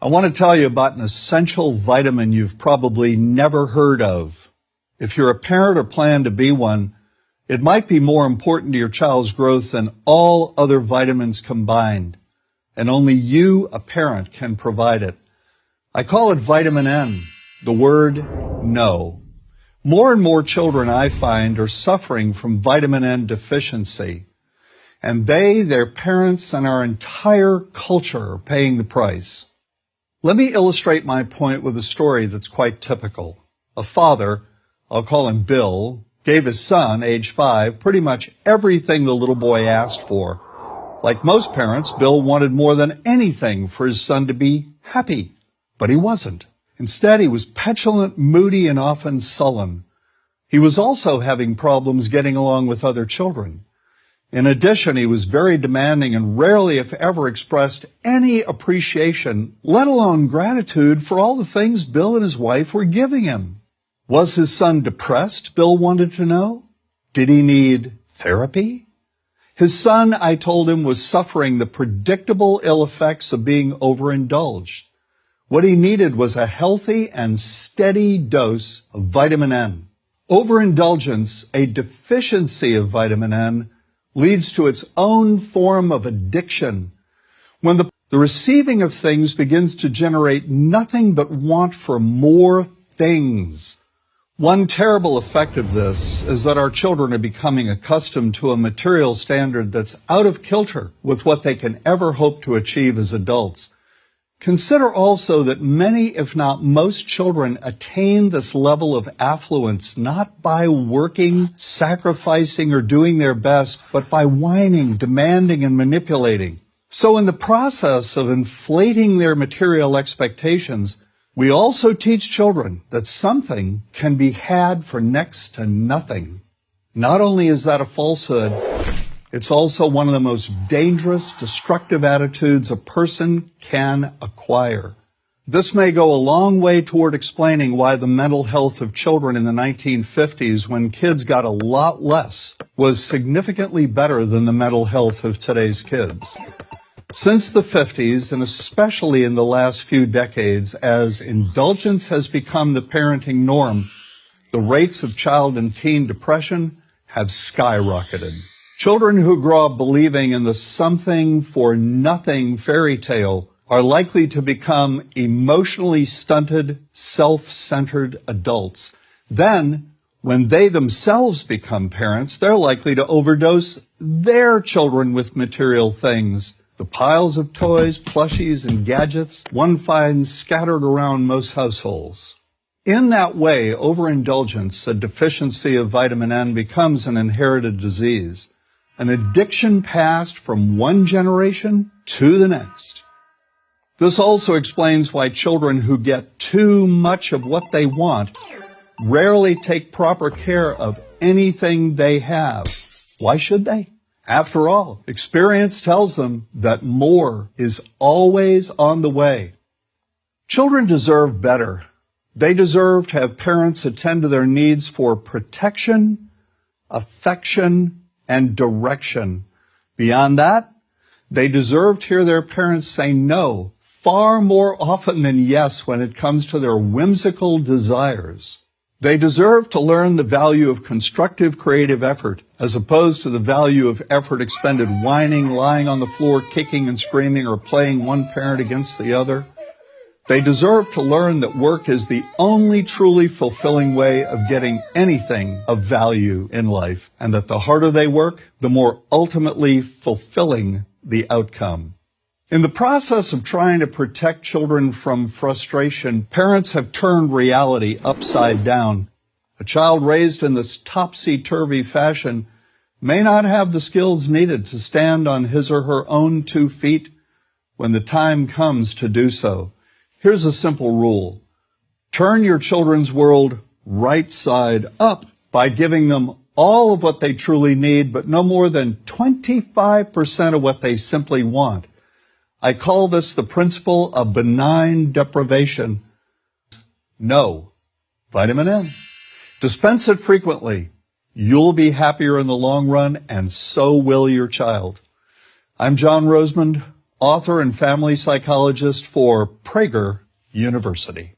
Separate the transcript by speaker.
Speaker 1: want to tell you about an essential vitamin you've probably never heard of. If you're a parent or plan to be one, it might be more important to your child's growth than all other vitamins combined, and only you, a parent, can provide it. I call it vitamin N, the word no. More and more children, I find, are suffering from vitamin N deficiency, and they, their parents, and our entire culture are paying the price. Let me illustrate my point with a story that's quite typical. A father, I'll call him Bill, gave his son, age 5, pretty much everything the little boy asked for. Like most parents, Bill wanted more than anything for his son to be happy, but he wasn't. Instead, he was petulant, moody, and often sullen. He was also having problems getting along with other children. In addition, he was very demanding and rarely, if ever, expressed any appreciation, let alone gratitude, for all the things Bill and his wife were giving him. Was his son depressed, Bill wanted to know? Did he need therapy? His son, I told him, was suffering the predictable ill effects of being overindulged. What he needed was a healthy and steady dose of vitamin N. Overindulgence, a deficiency of vitamin N, leads to its own form of addiction. When the receiving of things begins to generate nothing but want for more things. One terrible effect of this is that our children are becoming accustomed to a material standard that's out of kilter with what they can ever hope to achieve as adults. Consider also that many, if not most, children attain this level of affluence not by working, sacrificing, or doing their best, but by whining, demanding, and manipulating. So in the process of inflating their material expectations, we also teach children that something can be had for next to nothing. Not only is that a falsehood, it's also one of the most dangerous, destructive attitudes a person can acquire. This may go a long way toward explaining why the mental health of children in the 1950s, when kids got a lot less, was significantly better than the mental health of today's kids. Since the 50s, and especially in the last few decades, as indulgence has become the parenting norm, the rates of child and teen depression have skyrocketed. Children who grow up believing in the something for nothing fairy tale are likely to become emotionally stunted, self-centered adults. Then, when they themselves become parents, they're likely to overdose their children with material things. The piles of toys, plushies, and gadgets one finds scattered around most households. In that way, overindulgence, a deficiency of vitamin N, becomes an inherited disease. An addiction passed from one generation to the next. This also explains why children who get too much of what they want rarely take proper care of anything they have. Why should they? After all, experience tells them that more is always on the way. Children deserve better. They deserve to have parents attend to their needs for protection, affection, and direction. Beyond that, they deserve to hear their parents say no far more often than yes when it comes to their whimsical desires. They deserve to learn the value of constructive creative effort as opposed to the value of effort expended whining, lying on the floor, kicking and screaming, or playing one parent against the other. They deserve to learn that work is the only truly fulfilling way of getting anything of value in life, and that the harder they work, the more ultimately fulfilling the outcome. In the process of trying to protect children from frustration, parents have turned reality upside down. A child raised in this topsy-turvy fashion may not have the skills needed to stand on his or her own 2 feet when the time comes to do so. Here's a simple rule. Turn your children's world right side up by giving them all of what they truly need, but no more than 25% of what they simply want. I call this the principle of benign deprivation. No. Vitamin N. Dispense it frequently. You'll be happier in the long run, and so will your child. I'm John Rosemond, author and family psychologist for Prager University.